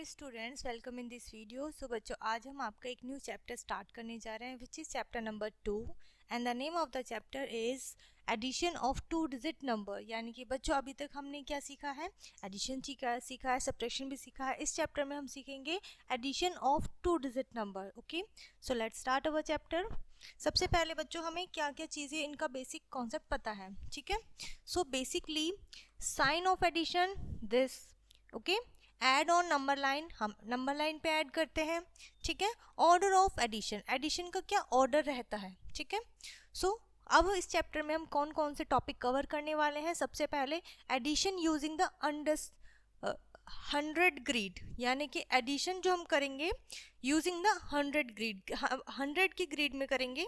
Students, welcome in this video. So बच्चों, आज हम आपका एक न्यू चैप्टर स्टार्ट करने जा रहे हैं which is chapter number 2 and the name of the chapter is addition of two digit number. यानी कि बच्चों अभी तक हमने क्या सीखा है, एडिशन सीखा है, सब्ट्रैक्शन भी सीखा है। इस चैप्टर में हम सीखेंगे addition of two digit number. Okay, so let's start our chapter. सबसे पहले बच्चों हमें क्या क्या चीज़ें, इनका बेसिक कॉन्सेप्ट पता है, ठीक है। So basically sign of addition this, okay. Add on number line, हम नंबर लाइन पे ऐड करते हैं, ठीक है। ऑर्डर ऑफ एडिशन, एडिशन का क्या ऑर्डर रहता है, ठीक है। सो अब इस चैप्टर में हम कौन कौन से टॉपिक कवर करने वाले हैं। सबसे पहले एडिशन यूजिंग द 100 ग्रिड, यानी कि एडिशन जो हम करेंगे यूजिंग द 100 ग्रिड, 100 की ग्रिड में करेंगे।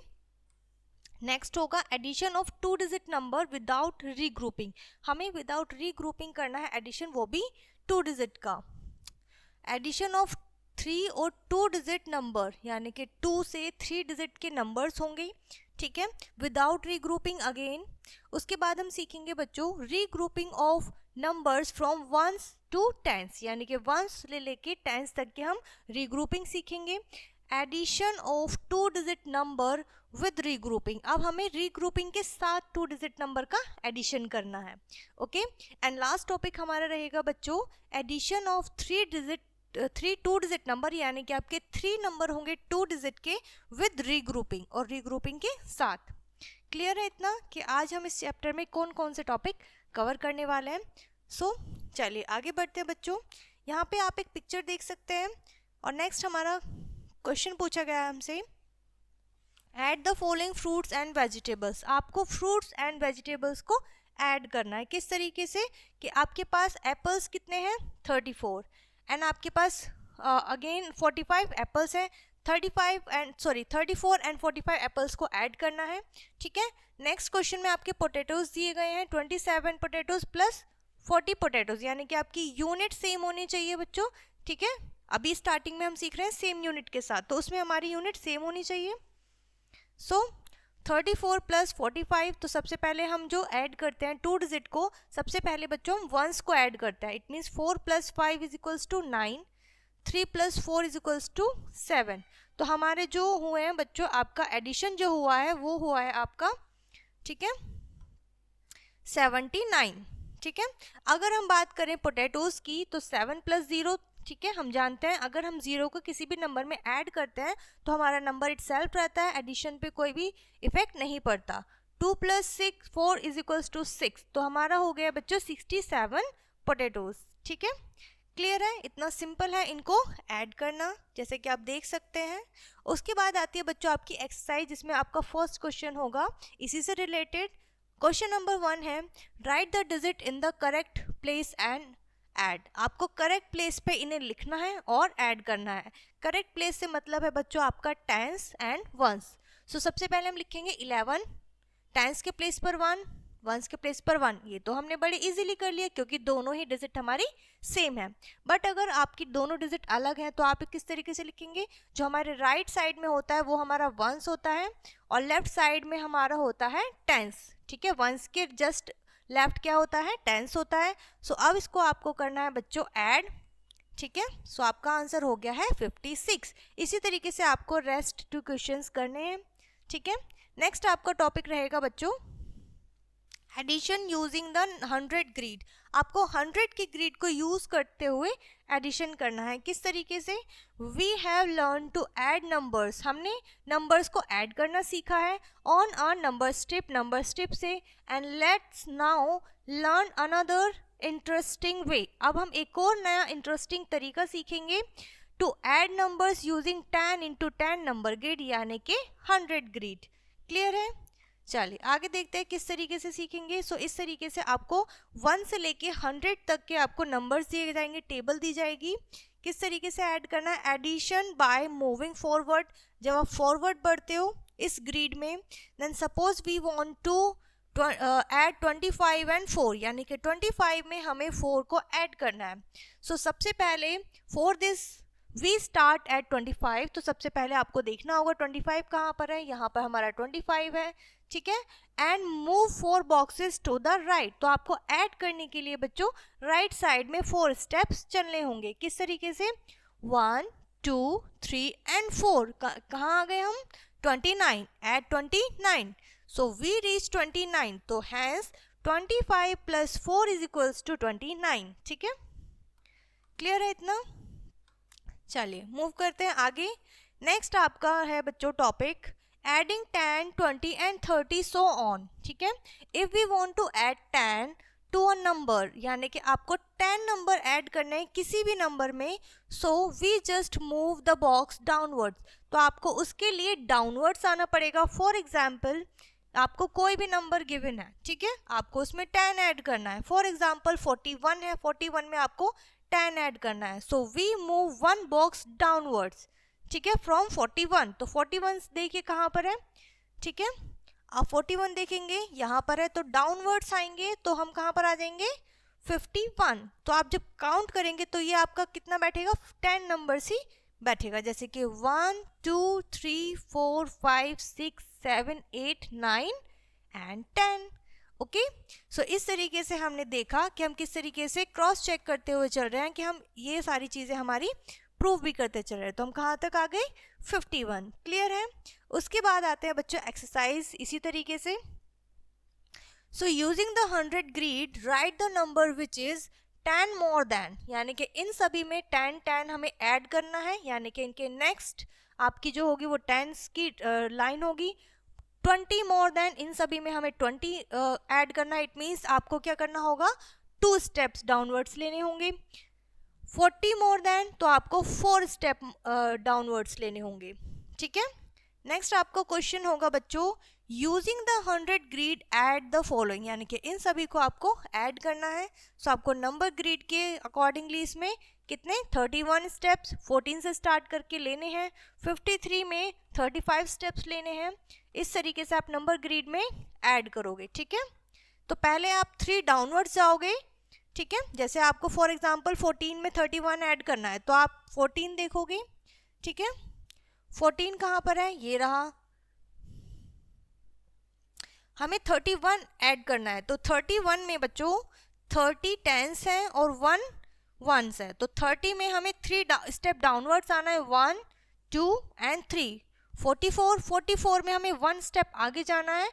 नेक्स्ट होगा addition of two digit number without regrouping, हमें विदाउट रीग्रुपिंग करना है एडिशन, वो भी टू डिजिट का। एडिशन ऑफ 3 और 2 डिजिट नंबर, यानी कि 2 से 3 डिजिट के नंबर्स होंगे, ठीक है, विदाउट रीग्रुपिंग अगेन। उसके बाद हम सीखेंगे बच्चों regrouping of numbers from 1s to 10s, यानी कि 1s ले लेके 10s तक के हम रीग्रुपिंग सीखेंगे। Addition of two digit number with regrouping, अब हमें रीग्रुपिंग के साथ 2 डिजिट नंबर का एडिशन करना है, ओके। एंड लास्ट टॉपिक हमारा रहेगा बच्चों addition of 3 two digit number, यानी कि आपके 3 नंबर होंगे 2 डिजिट के विद रीग्रुपिंग और रीग्रुपिंग के साथ। क्लियर है इतना कि आज हम इस चैप्टर में कौन कौन से टॉपिक कवर करने वाले हैं। सो चलिए आगे बढ़ते हैं बच्चों। यहाँ पे आप एक पिक्चर देख सकते हैं और नेक्स्ट हमारा क्वेश्चन पूछा गया है हमसे, add the following fruits and vegetables. आपको फ्रूट्स एंड वेजिटेबल्स को ऐड करना है। किस तरीके से कि आपके पास एप्पल्स कितने हैं 34 एंड आपके पास अगेन 45 एप्पल्स हैं, 34 एंड 45 एप्पल्स को ऐड करना है, ठीक है। नेक्स्ट क्वेश्चन में आपके पोटैटोज दिए गए हैं 27 पोटैटोज प्लस 40 पोटैटोज, यानी कि आपकी यूनिट सेम होनी चाहिए बच्चों, ठीक है। अभी स्टार्टिंग में हम सीख रहे हैं सेम यूनिट के साथ, तो उसमें हमारी यूनिट सेम होनी चाहिए। सो 34 प्लस 45, तो सबसे पहले हम जो ऐड करते हैं 2 डिजिट को, सबसे पहले बच्चों हम 1s को ऐड करते हैं। It means 4 plus 5 is equals to 9, 3 plus 4 is equals to 7। तो हमारे जो हुए हैं बच्चों, आपका एडिशन जो हुआ है वो हुआ है आपका, ठीक है, 79, ठीक है। अगर हम बात करें पोटैटोज की तो 7 प्लस 0, ठीक है, हम जानते हैं अगर हम 0 को किसी भी नंबर में ऐड करते हैं तो हमारा नंबर इटसेल्फ रहता है, एडिशन पे कोई भी इफेक्ट नहीं पड़ता। 2 प्लस 6 4 इज इक्वल्स टू 6, तो हमारा हो गया बच्चों 67 पोटैटोज, ठीक है। क्लियर है, इतना सिंपल है इनको ऐड करना, जैसे कि आप देख सकते हैं। उसके बाद आती है बच्चों आपकी एक्सरसाइज, जिसमें आपका फर्स्ट क्वेश्चन होगा इसी से रिलेटेड। क्वेश्चन नंबर 1 है, right the digit in the correct place and add. आपको करेक्ट प्लेस पे इन्हें लिखना है और ऐड करना है। करेक्ट प्लेस से मतलब है बच्चों आपका टेंस एंड वंस। सो सबसे पहले हम लिखेंगे 11, टेंस के प्लेस पर 1, वंस के प्लेस पर 1। ये तो हमने बड़े इजीली कर लिया क्योंकि दोनों ही डिजिट हमारी सेम है। बट अगर आपकी दोनों डिजिट अलग हैं तो आप किस तरीके से लिखेंगे, जो हमारे राइट साइड में होता है वो हमारा वंस होता है और लेफ्ट साइड में हमारा होता है टेंस, ठीक है। वंस के जस्ट लेफ्ट क्या होता है, टेंस होता है। सो अब इसको आपको करना है बच्चों ऐड, ठीक है। सो आपका आंसर हो गया है 56। इसी तरीके से आपको रेस्ट 2 क्वेश्चंस करने हैं, ठीक है। नेक्स्ट आपका टॉपिक रहेगा बच्चों एडिशन यूजिंग द 100 ग्रिड। आपको 100 की ग्रिड को यूज करते हुए एडिशन करना है। किस तरीके से, we have learn to add numbers, हमने नंबर्स को ऐड करना सीखा है ऑन अ नंबर स्ट्रिप से। And let's now learn another interesting way. अब हम एक और नया इंटरेस्टिंग तरीका सीखेंगे to add numbers using 10 into 10 number grid, यानी कि 100 ग्रिड। क्लियर है, चलिए आगे देखते हैं किस तरीके से सीखेंगे। सो इस तरीके से आपको 1 से लेके 100 तक के आपको नंबर्स दिए जाएंगे, टेबल दी जाएगी। किस तरीके से ऐड करना है, एडिशन बाय मूविंग फॉरवर्ड। जब आप फॉरवर्ड बढ़ते हो इस ग्रिड में, then suppose we want to add 25 and 4, यानी कि 25 में हमें 4 को ऐड करना है। सो सबसे पहले for this we start at 25, तो सबसे पहले आपको देखना होगा 25 कहाँ पर है, यहाँ पर हमारा 25 है, ठीक है। And move 4 boxes to the right, तो आपको ऐड करने के लिए बच्चों राइट साइड में 4 स्टेप्स चलने होंगे। किस तरीके से, 1 2 3 एंड 4, कहाँ आ गए हम, 29, एट 29, सो वी रीच 29, तो hence 25 plus 4 is equals to 29, ठीक है। क्लियर है इतना? चलिए मूव करते हैं आगे। नेक्स्ट आपका है बच्चों topic adding 10, 20 and 30 so on, ठीक है। If we want to add 10 to a number, यानी कि आपको 10 नंबर ऐड करना है किसी भी नंबर में, so we just move the box downwards, तो आपको उसके लिए डाउनवर्ड्स आना पड़ेगा। फॉर एग्जाम्पल आपको कोई भी नंबर गिवन है, ठीक है, आपको उसमें 10 ऐड करना है। फॉर एग्जाम्पल 41 है, 41 में आपको 10 ऐड करना है, so we move 1 box downwards, ठीक है, फ्रॉम 41, तो 41 देखिए कहाँ पर है, ठीक है, आप 41 देखेंगे यहाँ पर है, तो डाउनवर्ड्स आएंगे तो हम कहाँ पर आ जाएंगे, 51, तो आप जब काउंट करेंगे तो ये आपका कितना बैठेगा, 10 नंबर्स ही बैठेगा, जैसे कि 1 2 3 4 5 6 7 8 9 एंड 10। ओके, सो इस तरीके से हमने देखा कि हम किस तरीके से क्रॉस चेक करते हुए चल रहे हैं कि हम ये सारी चीज़ें हमारी प्रूव भी करते चल रहे हैं। तो हम कहाँ तक आ गए, 51। क्लियर है? उसके बाद आते हैं बच्चों एक्सरसाइज इसी तरीके से। So using the 100 grid right the number which is 10 more than, यानी कि इन सभी में 10 10 हमें ऐड करना है, यानी कि इनके नेक्स्ट आपकी जो होगी वो 10 की लाइन होगी। 20 मोर देन, इन सभी में हमें 20 ऐड करना है, इट मीन्स आपको क्या करना होगा, 2 स्टेप्स डाउनवर्ड्स लेने होंगे। 40 मोर देन, तो आपको 4 स्टेप डाउनवर्ड्स लेने होंगे, ठीक है। नेक्स्ट आपका क्वेश्चन होगा बच्चों using the 100 grid add the following, यानी कि इन सभी को आपको ऐड करना है। सो आपको नंबर ग्रिड के अकॉर्डिंगली इसमें कितने 31 स्टेप्स 14 से स्टार्ट करके लेने हैं, 53 में 35 स्टेप्स लेने हैं। इस तरीके से आप नंबर ग्रिड में ऐड करोगे, ठीक है। तो पहले आप 3 डाउनवर्ड्स जाओगे, ठीक है, जैसे आपको फॉर एग्जांपल 14 में 31 ऐड करना है तो आप 14 देखोगे, ठीक है। 14 कहाँ पर है, ये रहा, हमें 31 ऐड करना है, तो 31 में बच्चों 30 टेंस हैं और 1 वंस है, तो 30 में हमें 3 स्टेप डाउनवर्ड्स आना है, 1 2 एंड 3। 44 में हमें 1 स्टेप आगे जाना है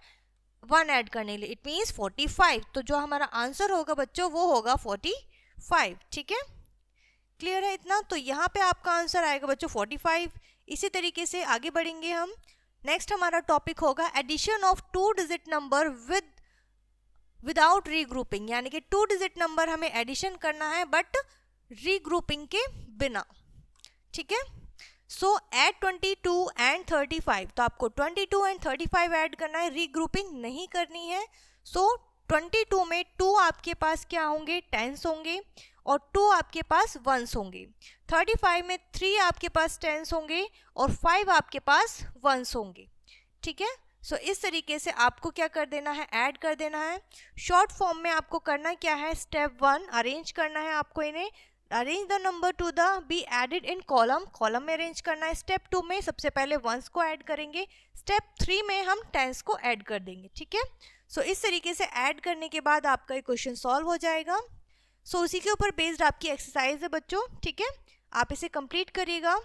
1 ऐड करने लिए, इट मीन्स 45, तो जो हमारा आंसर होगा बच्चों वो होगा 45, ठीक है। क्लियर है इतना? तो यहाँ पे आपका आंसर आएगा बच्चों 45। इसी तरीके से आगे बढ़ेंगे हम। नेक्स्ट हमारा टॉपिक होगा addition of 2 digit number without regrouping, यानी कि 2 डिजिट नंबर हमें एडिशन करना है बट रीग्रुपिंग के बिना, ठीक है। सो एड 22 एंड 35, तो आपको 22 एंड 35 ऐड करना है, रीग्रुपिंग नहीं करनी है। सो 22 में 2 आपके पास क्या होंगे, टेंस होंगे और 2 आपके पास वंस होंगे। 35 में 3 आपके पास टेंस होंगे और 5 आपके पास वंस होंगे, ठीक है। सो इस तरीके से आपको क्या कर देना है, ऐड कर देना है। शॉर्ट फॉर्म में आपको करना क्या है, स्टेप 1 अरेंज करना है, आपको इन्हें arrange the number to the be added in column, column में अरेंज करना है। स्टेप 2 में सबसे पहले वंस को ऐड करेंगे, स्टेप 3 में हम टेंस को ऐड कर देंगे, ठीक है। सो इस तरीके से ऐड करने के बाद आपका ये क्वेश्चन सॉल्व हो जाएगा। सो उसी के ऊपर बेस्ड आपकी एक्सरसाइज है बच्चों, ठीक है, आप इसे कंप्लीट करिएगा।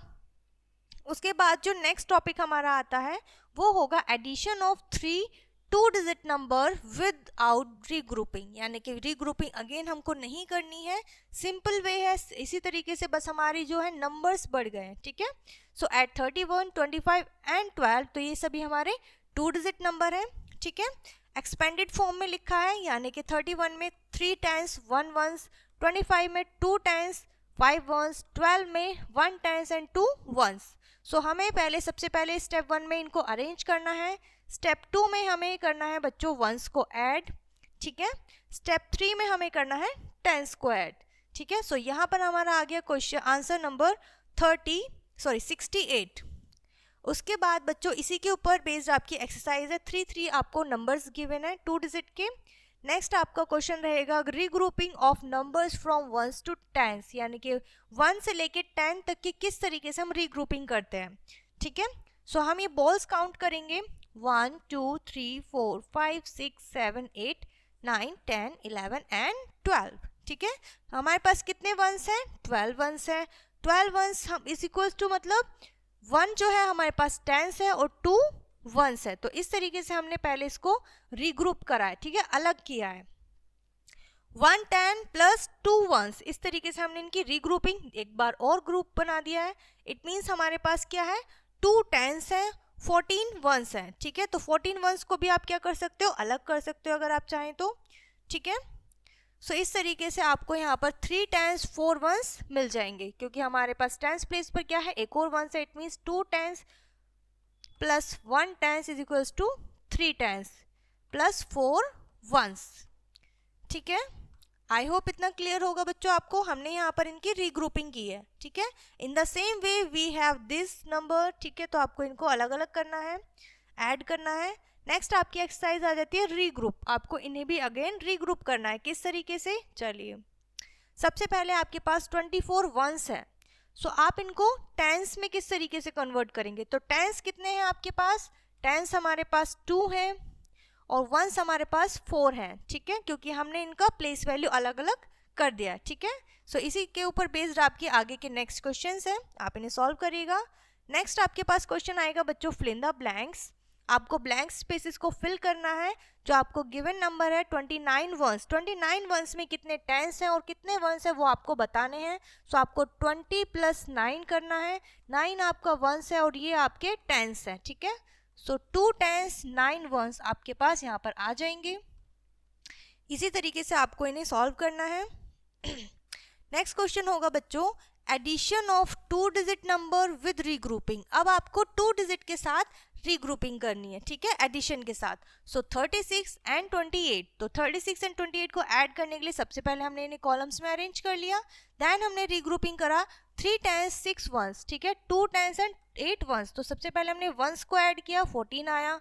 उसके बाद जो नेक्स्ट टॉपिक हमारा आता है वो होगा addition of 3 2 digit number without regrouping, यानी कि रीग्रुपिंग अगेन हमको नहीं करनी है, सिंपल वे है, इसी तरीके से बस हमारी जो है नंबर्स बढ़ गए हैं, ठीक है। सो एट 31 25 एंड 12, तो ये सभी हमारे 2 डिजिट नंबर हैं, ठीक है। एक्सपेंडेड फॉर्म में लिखा है, यानी कि 31 में 3 टेंस 1 वंस, 25 में 2 टेंस 5 वंस, 12 में 1 टेंस एंड 2 वंस। सो हमें पहले सबसे पहले स्टेप 1 में इनको अरेंज करना है, स्टेप 2 में हमें करना है बच्चों वंस को ऐड, ठीक है। स्टेप 3 में हमें करना है टेंस को ऐड, ठीक है। सो यहाँ पर हमारा आ गया क्वेश्चन आंसर नंबर 68। उसके बाद बच्चों इसी के ऊपर बेस्ड आपकी एक्सरसाइज है, 3 3 आपको नंबर्स गिवन है 2 डिजिट के। नेक्स्ट आपका क्वेश्चन रहेगा regrouping of numbers from 1 to 10, यानी कि 1 से लेके 10 तक की किस तरीके से हम रीग्रुपिंग करते हैं। ठीक है, सो हम ये बॉल्स काउंट करेंगे 1 2 3 4 5 6 7 8 9 10 11 एंड 12। ठीक है, हमारे पास कितने वंस हैं? 12 वंस है। 12 वंस हम इज इक्वल टू मतलब 1 जो है हमारे पास टेंस है और 2 वंस है। तो इस तरीके से हमने पहले इसको रीग्रुप करा है। ठीक है, अलग किया है। 1 10 प्लस 2 वंस, इस तरीके से हमने इनकी रीग्रुपिंग एक बार और ग्रुप बना दिया है। इट मीन्स हमारे पास क्या है? 2 टेंस है, 14 वंस है। ठीक है, तो 14 वंस को भी आप क्या कर सकते हो? अलग कर सकते हो अगर आप चाहें तो। ठीक है, सो इस तरीके से आपको यहाँ पर 3 टेंस 4 वंस मिल जाएंगे, क्योंकि हमारे पास टेंस प्लेस पर क्या है? एक और वंस है। It means 2 tens plus 1 tens is equals to 3 tens plus 4 ones. ठीक है, आई होप इतना क्लियर होगा बच्चों आपको। हमने यहाँ पर इनकी रीग्रुपिंग की है। ठीक है, in the same way we have this number. ठीक है, तो आपको इनको अलग अलग करना है, ऐड करना है। नेक्स्ट आपकी एक्सरसाइज आ जाती है रीग्रुप। आपको इन्हें भी अगेन रीग्रुप करना है। किस तरीके से? चलिए, सबसे पहले आपके पास 24 वंस है। सो आप इनको टेंस में किस तरीके से कन्वर्ट करेंगे? तो टेंस कितने हैं आपके पास? टेंस हमारे पास 2 है और वंस हमारे पास 4 हैं। ठीक है, क्योंकि हमने इनका प्लेस वैल्यू अलग अलग कर दिया। ठीक है, सो इसी के ऊपर बेस्ड आपके आगे के नेक्स्ट क्वेश्चंस हैं, आप इन्हें सॉल्व करिएगा। नेक्स्ट आपके पास क्वेश्चन आएगा बच्चों फिल इन द ब्लैंक्स। आपको ब्लैंक स्पेसेस को फिल करना है। जो आपको गिवन नंबर है 29 वंस, 29 वंस में कितने टेंस हैं और कितने वंस है वो आपको बताने हैं। सो आपको 20 प्लस 9 करना है। 9 आपका वंस है और ये आपके टेंस है। ठीक है, सो 2 टेंस 9 वंस आपके पास यहाँ पर आ जाएंगे। इसी तरीके से आपको इन्हें सॉल्व करना है। नेक्स्ट क्वेश्चन होगा बच्चों addition of 2 digit number with regrouping. अब आपको 2 डिजिट के साथ रीग्रुपिंग करनी है। ठीक है, एडिशन के साथ। सो 36 एंड 28, तो 36 एंड 28 को ऐड करने के लिए सबसे पहले हमने इन्हें कॉलम्स में अरेंज कर लिया। देन हमने रीग्रुपिंग करा 3 टेंस 6 वंस। ठीक है, 2 टेंस एंड 8 वंस। तो सबसे पहले हमने वंस को ऐड किया, 14 आया।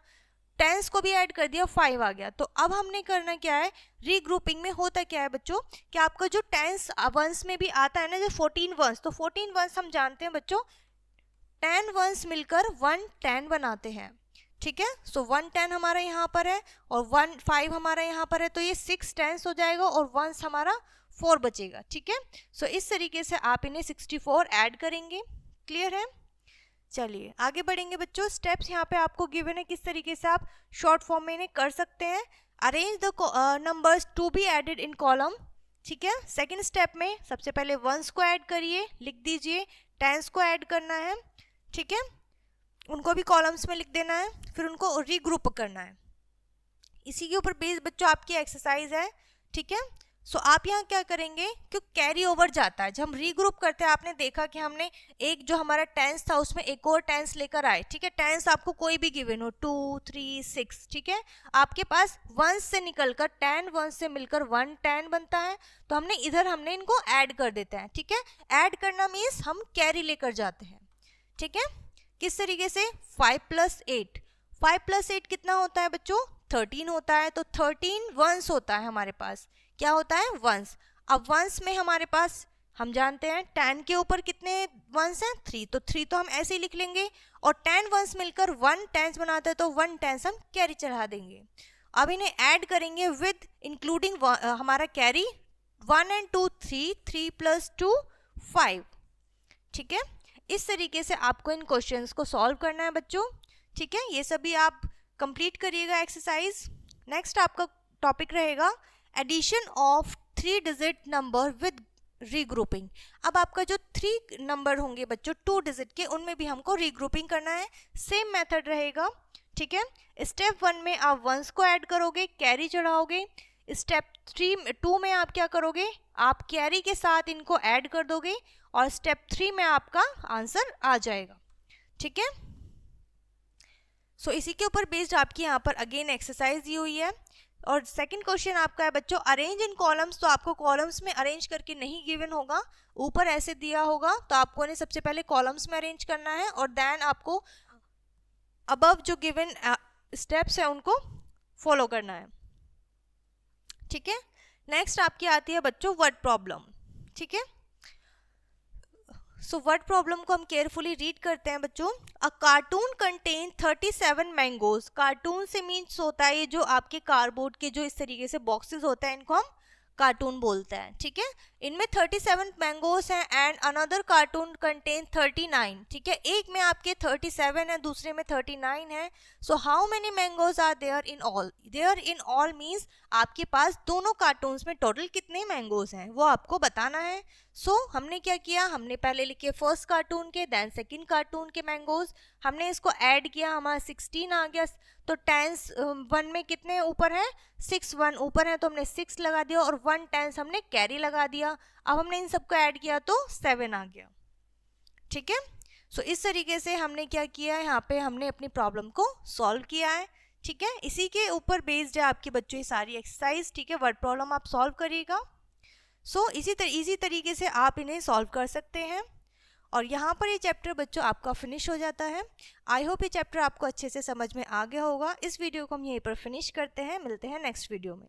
टेंस को भी ऐड कर दिया, 5 आ गया। तो अब हमने करना क्या है? रीग्रुपिंग में होता क्या है बच्चों कि आपका जो टेंस वंस में भी आता है ना, जो 14 वंस, तो 14 वंस हम जानते हैं बच्चों 10 वंस मिलकर 110 बनाते हैं। ठीक है, सो 110 हमारा यहाँ पर है और 15 हमारा यहाँ पर है, तो ये 6 टेंस हो जाएगा और वंस हमारा 4 बचेगा। ठीक है, सो इस तरीके से आप इन्हें 64 ऐड करेंगे। क्लियर है? चलिए आगे बढ़ेंगे बच्चों। स्टेप्स यहाँ पे आपको गिवन है, किस तरीके से आप शॉर्ट फॉर्म में इन्हें कर सकते हैं। Arrange the numbers to be added in column. ठीक है, सेकंड स्टेप में सबसे पहले वंस को ऐड करिए, लिख दीजिए। टेंस को ऐड करना है। ठीक है, उनको भी कॉलम्स में लिख देना है, फिर उनको रीग्रुप करना है। इसी के ऊपर बेस बच्चों आपकी एक्सरसाइज है। ठीक है, सो आप यहाँ क्या करेंगे कि कैरी ओवर जाता है। जब हम रीग्रुप करते हैं, आपने देखा कि हमने एक जो हमारा टेंस था उसमें एक और टेंस लेकर आए। ठीक है, टेंस आपको कोई भी गिवन हो 2 3 6। ठीक है, आपके पास वंस से निकलकर 10 वंस से मिलकर 110 बनता है। तो हमने इनको ऐड कर देता है। ठीक है, ऐड करना मीन्स हम कैरी लेकर जाते हैं। ठीक है, किस तरीके से? 5 प्लस 8, 5 प्लस 8 कितना होता है बच्चों? 13 होता है। तो 13 वंस होता है हमारे पास। क्या होता है? वंस। अब वंस में हमारे पास हम जानते हैं 10 के ऊपर कितने वंस हैं? 3। तो 3 तो हम ऐसे ही लिख लेंगे और 10 वंस मिलकर 1 टेंस बनाते हैं, तो 1 टेंस हम कैरी चढ़ा देंगे। अब इन्हें ऐड करेंगे विद इंक्लूडिंग हमारा कैरी 1 एंड 2 3, 3 प्लस 2 5। ठीक है, इस तरीके से आपको इन क्वेश्चंस को सॉल्व करना है बच्चों। ठीक है, ये सभी आप कंप्लीट करिएगा एक्सरसाइज। नेक्स्ट आपका टॉपिक रहेगा addition of 3 digit number with regrouping. अब आपका जो 3 नंबर होंगे बच्चों 2 डिजिट के, उनमें भी हमको रीग्रुपिंग करना है। सेम मेथड रहेगा। ठीक है, स्टेप 1 में आप वंस को ऐड करोगे, कैरी चढ़ाओगे। स्टेप 2 में आप क्या करोगे? आप कैरी के साथ इनको ऐड कर दोगे और स्टेप 3 में आपका आंसर आ जाएगा। ठीक है, सो इसी के ऊपर बेस्ड आपकी यहाँ पर अगेन एक्सरसाइज दी हुई है। और सेकंड क्वेश्चन आपका है बच्चों अरेंज इन कॉलम्स। तो आपको कॉलम्स में अरेंज करके नहीं गिवन होगा, ऊपर ऐसे दिया होगा, तो आपको इन्हें सबसे पहले कॉलम्स में अरेंज करना है और देन आपको अबव जो गिवन स्टेप्स है उनको फॉलो करना है। ठीक है। नेक्स्ट आपकी आती है बच्चों वर्ड प्रॉब्लम। ठीक है, सो वर्ड प्रॉब्लम को हम केयरफुली रीड करते हैं बच्चों। अ कार्टून कंटेन 37 मैंगोज। कार्टून से मीन्स होता है ये जो आपके कार्डबोर्ड के जो इस तरीके से बॉक्सेस होते हैं, इनको हम कार्टून बोलते हैं। ठीक है, इनमें 37 मैंगोज हैं एंड अनदर कार्टून कंटेन 39। ठीक है, एक में आपके 37 है, दूसरे में 39 है। So how many mangoes are there in all? There in all means आपके पास दोनों कार्टून्स में टोटल कितने मैंगोज हैं वो आपको बताना है। सो हमने क्या किया, हमने पहले लिखे फर्स्ट कार्टून के, देन सेकंड कार्टून के मैंगोज, हमने इसको ऐड किया, हमारा 16 आ गया। तो 10 वन में कितने ऊपर है, 6 वन ऊपर है, तो हमने 6 लगा दिया और 1 10 हमने कैरी लगा दिया। अब हमने इन सबको ऐड किया तो 7 आ गया। ठीक है, सो इस तरीके से हमने क्या किया है, यहाँ पे हमने अपनी प्रॉब्लम को सॉल्व किया है। ठीक है, इसी के ऊपर बेस्ड है आपके बच्चों ये सारी एक्सरसाइज। ठीक है, वर्ड प्रॉब्लम आप सॉल्व करिएगा। सो इसी तरीके से आप इन्हें सॉल्व कर सकते हैं और यहाँ पर ये चैप्टर बच्चों आपका फिनिश हो जाता है। आई होप ये चैप्टर आपको अच्छे से समझ में आ गया होगा। इस वीडियो को हम यहीं पर फिनिश करते हैं, मिलते हैं नेक्स्ट वीडियो में।